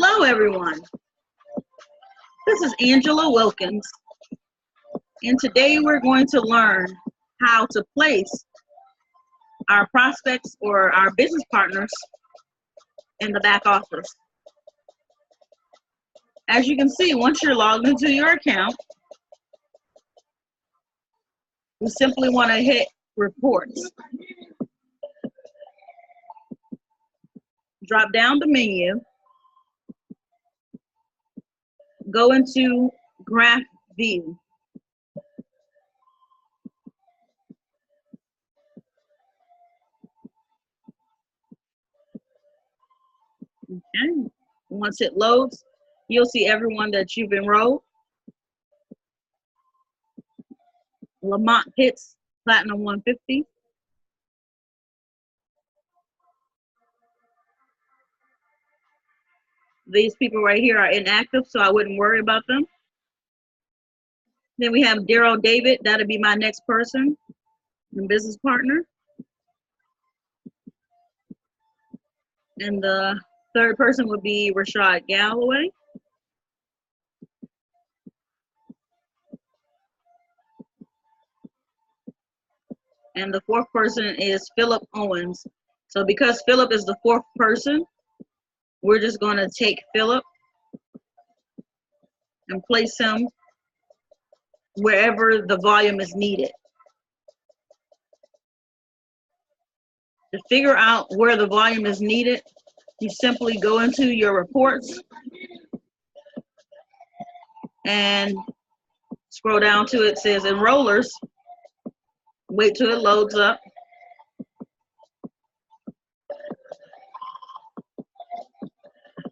Hello, everyone. This is Angela Wilkins, and today we're going to learn how to place our prospects or our business partners in the back office. As you can see, once you're logged into your account, you simply want to hit Reports. Drop down the menu, go into Graph View. Okay. Once it loads, you'll see everyone that you've enrolled. Lamont Pitts, Platinum 150. These people right here are inactive, so I wouldn't worry about them. Then we have Daryl David. That'll be my next person and business partner. And the third person would be Rashad Galloway. And the fourth person is Philip Owens. So because Philip is the fourth person, we're just going to take Philip and place him wherever the volume is needed. To figure out where the volume is needed, you simply go into your reports and scroll down to it says enrollers. Wait till it loads up.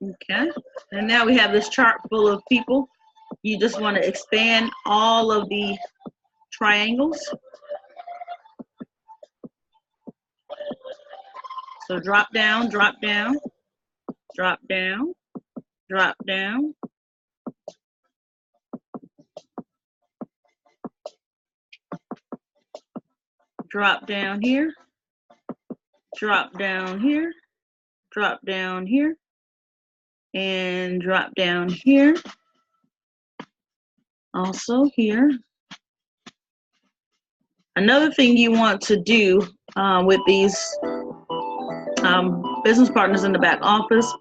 Okay, and now we have this chart full of people. You just want to expand all of the triangles. So drop down, drop down, drop down, drop down. Drop down here, drop down here, drop down here, and drop down here. Also here. Another thing you want to do with these business partners in the back office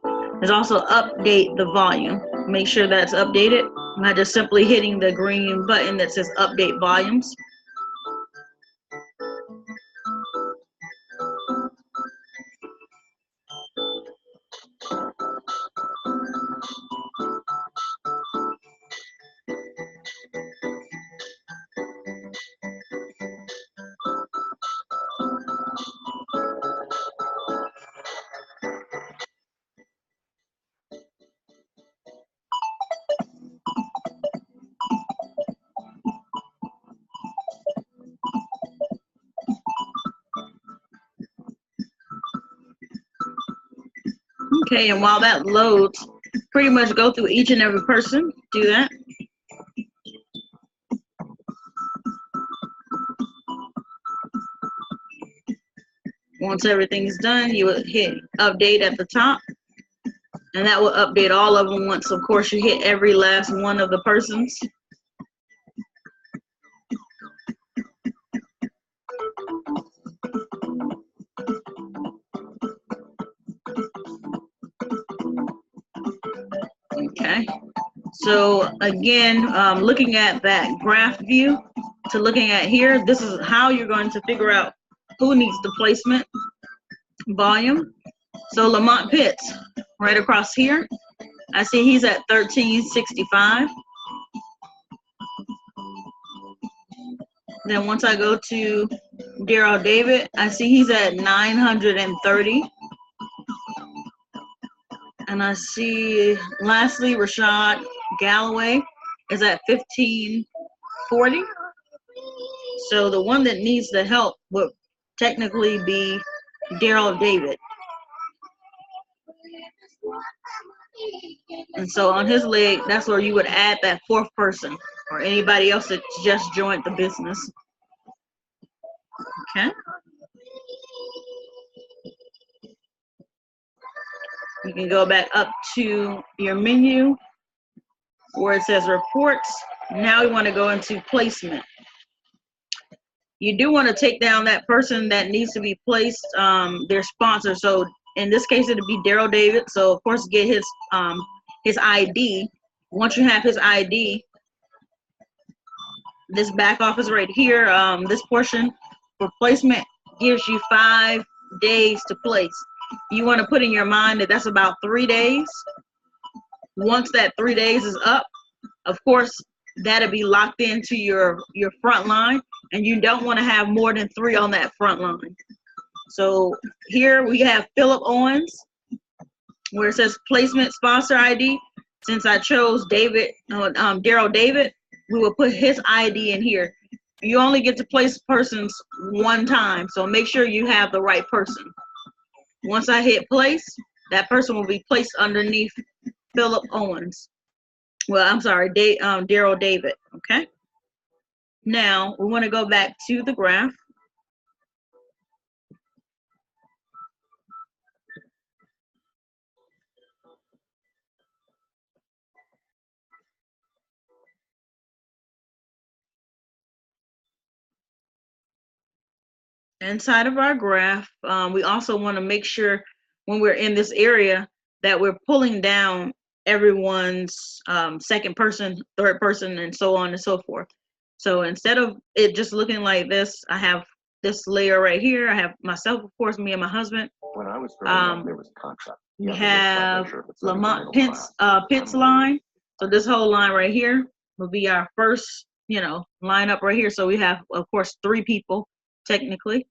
is also update the volume. Make sure that's updated by just simply hitting the green button that says update volumes. Okay, and while that loads, pretty much go through each and every person. Do that. Once everything's done, you will hit update at the top, and that will update all of them once, of course, you hit every last one of the persons. Okay, so again, looking at that graph view to looking at here, this is how you're going to figure out who needs the placement volume. So Lamont Pitts, right across here, I see he's at 1365. Then once I go to Daryl David, I see he's at 930. And I see, lastly, Rashad Galloway is at 1540. So the one that needs the help would technically be Daryl David. And so on his leg, that's where you would add that fourth person or anybody else that just joined the business. Okay. You can go back up to your menu where it says reports. Now we want to go into placement. You do want to take down that person that needs to be placed, their sponsor. So in this case, it'll be Daryl David. So of course, get his ID. Once you have his ID, this back office right here, this portion for placement gives you 5 days to place. You want to put in your mind that that's about 3 days. Once that 3 days is up, of course, that'll be locked into your front line, and you don't want to have more than 3 on that front line. So here we have Philip Owens, where it says placement sponsor ID. Since I chose Daryl David, we will put his ID in here. You only get to place persons 1 time, so make sure you have the right person. Once I hit place, that person will be placed underneath Philip Owens. Well, I'm sorry, Daryl David, okay? Now, we want to go back to the graph. Inside of our graph, we also want to make sure when we're in this area that we're pulling down everyone's second person, third person, and so on and so forth. So instead of it just looking like this, I have this layer right here. I have myself, of course, me and my husband. When I was growing up, there was a contract. We have Lamont Pitts line. So this whole line right here will be our first, line up right here. So we have, of course, 3 people technically.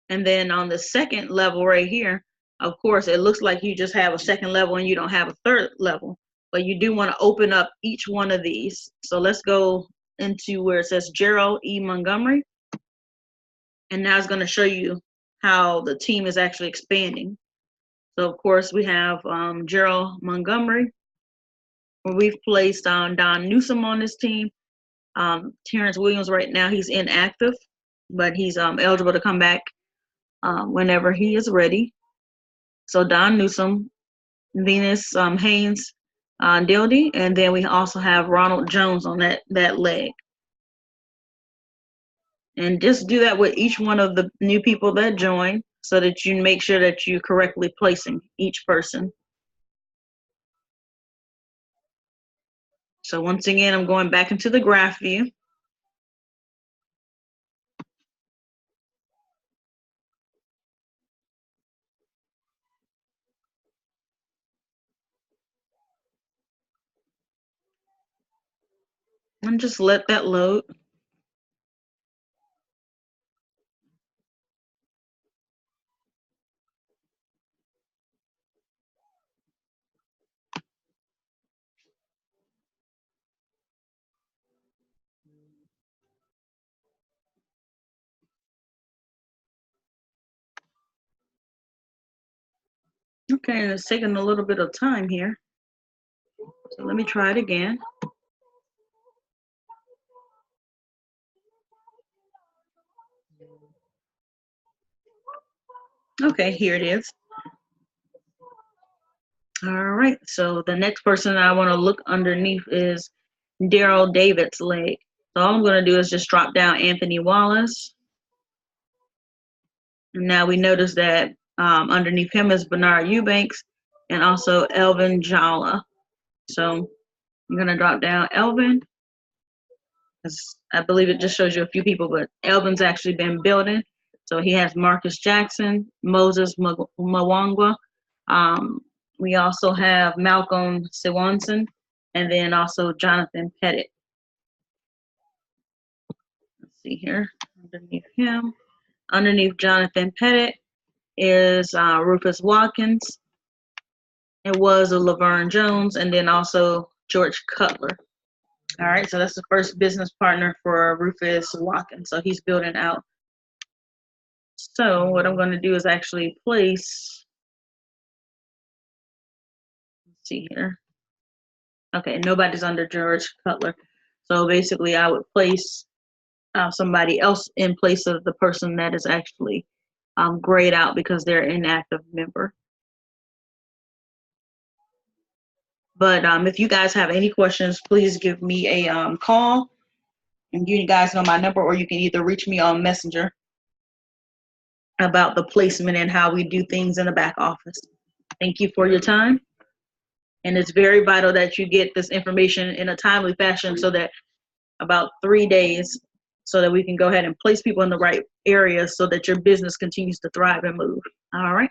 And then on the second level right here, of course, it looks like you just have a second level and you don't have a third level, but you do want to open up each one of these. So let's go into where it says Gerald E. Montgomery. And now it's going to show you how the team is actually expanding. So of course we have Gerald Montgomery, where we've placed Don Newsom on this team. Terrence Williams right now, he's inactive, but he's eligible to come back whenever he is ready. So Don Newsom, Venus Haynes Dildy, and then we also have Ronald Jones on that leg. And just do that with each one of the new people that join so that you make sure that you're correctly placing each person. So once again, I'm going back into the graph view. And just let that load. Okay, and it's taking a little bit of time here. So let me try it again. Okay, here it is. All right, so the next person I want to look underneath is Daryl David's leg. So all I'm going to do is just drop down Anthony Wallace. And now we notice that underneath him is Bernard Eubanks and also Elvin Jala. So I'm going to drop down Elvin, because I believe it just shows you a few people, but Elvin's actually been building. So he has Marcus Jackson, Moses Mwangwa. We also have Malcolm Siwanson, and then also Jonathan Pettit. Let's see here, underneath him. Underneath Jonathan Pettit is Rufus Watkins. It was a Laverne Jones, and then also George Cutler. All right, so that's the first business partner for Rufus Watkins. So he's building out. So what I'm going to do is actually place, let's see here. Okay, nobody's under George Cutler. So basically I would place somebody else in place of the person that is actually grayed out because they're an inactive member. But if you guys have any questions, please give me a call. And you guys know my number, or you can either reach me on Messenger about the placement and how we do things in the back office. Thank you for your time. And it's very vital that you get this information in a timely fashion, so that about 3 days, so that we can go ahead and place people in the right areas so that your business continues to thrive and move. All right.